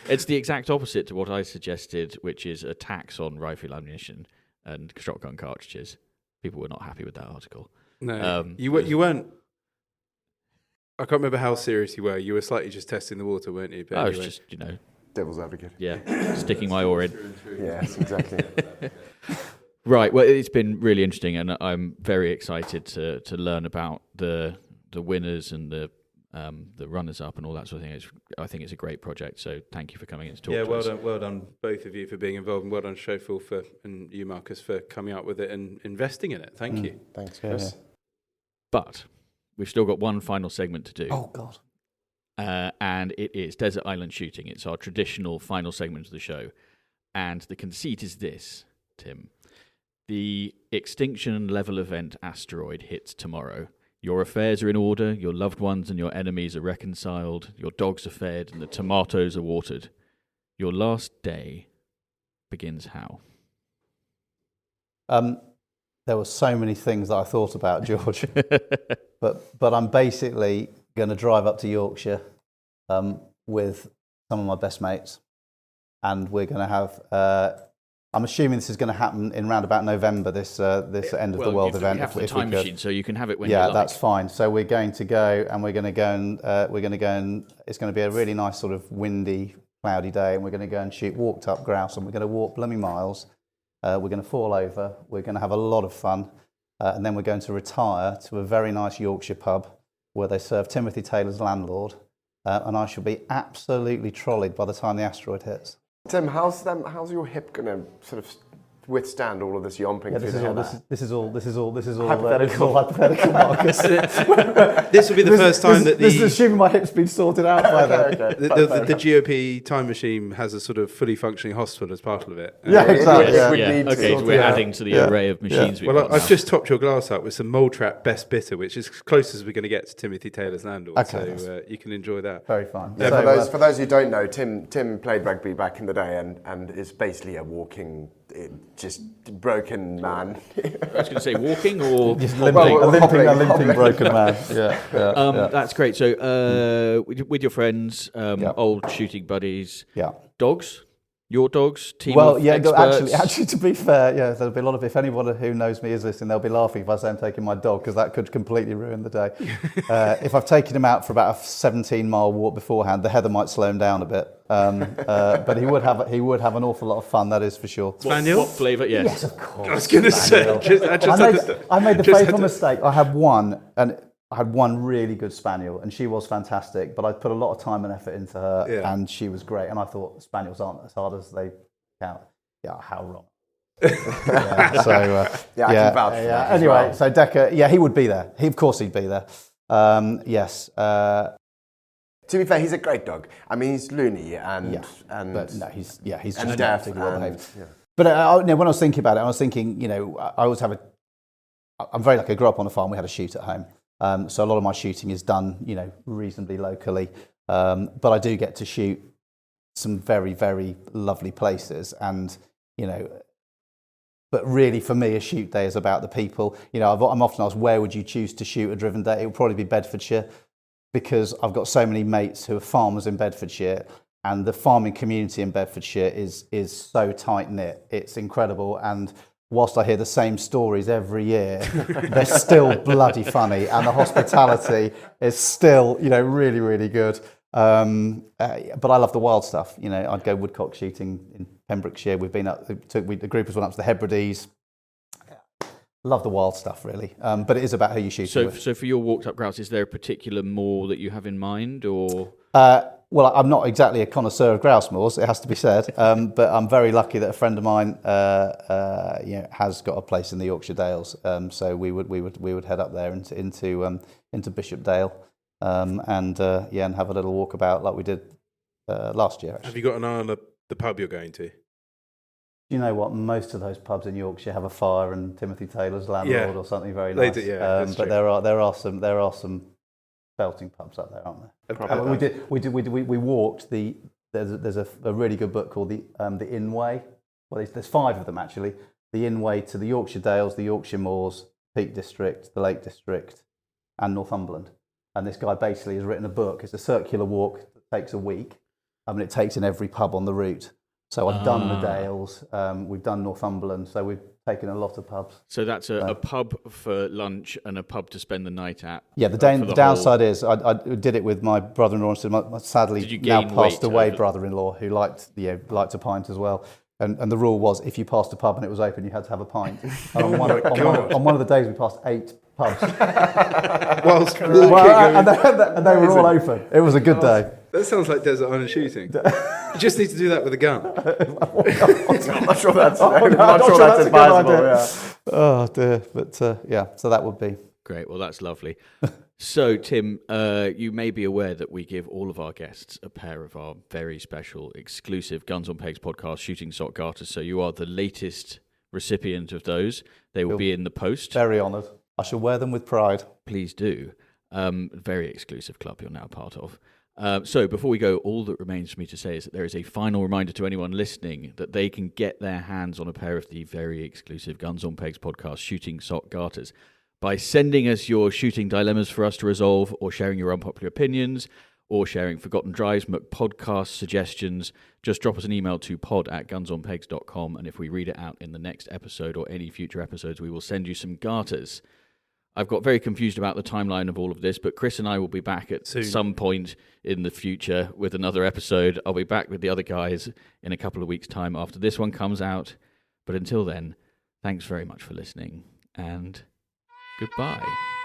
It's the exact opposite to what I suggested, which is a tax on rifle ammunition and shotgun cartridges. People were not happy with that article. No, you weren't. I can't remember how serious you were. You were slightly just testing the water, weren't you? But I was just, devil's advocate. Yeah, sticking my oar in. Yes, exactly. Right. Well, it's been really interesting, and I'm very excited to learn about the winners and the runners-up and all that sort of thing. I think it's a great project, so thank you for coming in to talk to us. Well done, both of you, for being involved, and well done, Schoffel, and you, Marcus, for coming up with it and investing in it. Thank you. Thanks, Chris. Yeah. But we've still got one final segment to do. Oh, God. And it is Desert Island Shooting. It's our traditional final segment of the show. And the conceit is this, Tim. The extinction level event asteroid hits tomorrow. Your affairs are in order, your loved ones and your enemies are reconciled, your dogs are fed, and the tomatoes are watered. Your last day begins how? There were so many things that I thought about, George. but I'm basically going to drive up to Yorkshire with some of my best mates, and we're going to have... I'm assuming this is going to happen in round about November, this end of the world event. You have the time machine, so you can have it when you like. like. Yeah, that's fine. So we're going to go, and it's going to be a really nice sort of windy, cloudy day, and we're going to go and shoot walked up grouse, and we're going to walk blooming miles. We're going to fall over. We're going to have a lot of fun, and then we're going to retire to a very nice Yorkshire pub where they serve Timothy Taylor's Landlord, and I shall be absolutely trolleyed by the time the asteroid hits. Tim, how's your hip going to sort of withstand all of this yomping? Yeah, this is all hypothetical. Hypothetical, Marcus. This will be the first time that this is assuming my hip's been sorted out by then. The GOP time machine has a sort of fully functioning hospital as part of it. Yeah, exactly. So we're adding to the array of machines we've got. I've just topped your glass up with some Mole Trap Best Bitter, which is as close as we're going to get to Timothy Taylor's Landlord. Okay, so you can enjoy that. Very fine. Yeah, for those who don't know, Tim played rugby back in the day and is basically a walking, just broken man. I was going to say walking or just a limping broken man. That's great. So with your friends, old shooting buddies, dogs. Your dogs, team of experts? Actually, to be fair, there'll be a lot of, if anyone who knows me is listening, they'll be laughing if I say I'm taking my dog, because that could completely ruin the day. If I've taken him out for about a 17-mile walk beforehand, the heather might slow him down a bit. But he would have an awful lot of fun, that is for sure. Spaniel? What flavour? Yes, of course. I was going to say, I made the fatal mistake. I had one really good spaniel, and she was fantastic, but I put a lot of time and effort into her, and she was great. And I thought spaniels aren't as hard as they count. Yeah, how wrong. I can vouch for that. Anyway, so Decker, he would be there. Of course, he'd be there. Yes. To be fair, he's a great dog. I mean, he's loony but no, he's just deaf and well behaved. Yeah. But when I was thinking about it, I was thinking, I always have I'm very lucky. I grew up on a farm. We had a shoot at home. So a lot of my shooting is done, reasonably locally. But I do get to shoot some very, very lovely places. And, but really for me, a shoot day is about the people. I'm often asked, where would you choose to shoot a driven day? It would probably be Bedfordshire, because I've got so many mates who are farmers in Bedfordshire. And the farming community in Bedfordshire is so tight-knit. It's incredible. And whilst I hear the same stories every year, they're still bloody funny, and the hospitality is still, really, really good. But I love the wild stuff. I'd go woodcock shooting in Pembrokeshire. We've been the group has went up to the Hebrides. Love the wild stuff, really. But it is about who you shoot with. So for your walked up grouse, is there a particular moor that you have in mind, or? Well, I'm not exactly a connoisseur of grouse moors, it has to be said, but I'm very lucky that a friend of mine has got a place in the Yorkshire Dales. So we would head up there into Bishopdale and have a little walkabout like we did last year. Actually. Have you got an eye on the pub you're going to? You know what? Most of those pubs in Yorkshire have a fire and Timothy Taylor's landlord or something very nice. They do, but there are some belting pubs up there, aren't there? We walked the. There's a really good book called the Inn Way. Well, there's 5 of them actually. The Inn Way to the Yorkshire Dales, the Yorkshire Moors, Peak District, the Lake District, and Northumberland. And this guy basically has written a book. It's a circular walk that takes a week. It takes in every pub on the route. So I've done the Dales, we've done Northumberland, so we've taken a lot of pubs. So that's a pub for lunch and a pub to spend the night at? Yeah, the downside is I did it with my brother-in-law, my sadly now passed away brother-in-law, who liked a pint as well. And the rule was, if you passed a pub and it was open, you had to have a pint. And on one of the days, we passed 8 pubs. Whilst walking. And they were all open. It was a good day. That sounds like desert island shooting. You just need to do that with a gun. I'm not sure that's advisable. Yeah. Oh dear, but so that would be great. Well, that's lovely. So, Tim, you may be aware that we give all of our guests a pair of our very special, exclusive Guns on Pegs podcast shooting sock garters. So you are the latest recipient of those. They will be in the post. Very honoured. I shall wear them with pride. Please do. Very exclusive club you're now part of. So before we go, all that remains for me to say is that there is a final reminder to anyone listening that they can get their hands on a pair of the very exclusive Guns on Pegs podcast shooting sock garters by sending us your shooting dilemmas for us to resolve, or sharing your unpopular opinions, or sharing forgotten drives, podcast suggestions. Just drop us an email to pod@gunsonpegs.com, and if we read it out in the next episode or any future episodes, we will send you some garters. I've got very confused about the timeline of all of this, but Chris and I will be back at some point in the future with another episode. I'll be back with the other guys in a couple of weeks' time after this one comes out. But until then, thanks very much for listening, and goodbye.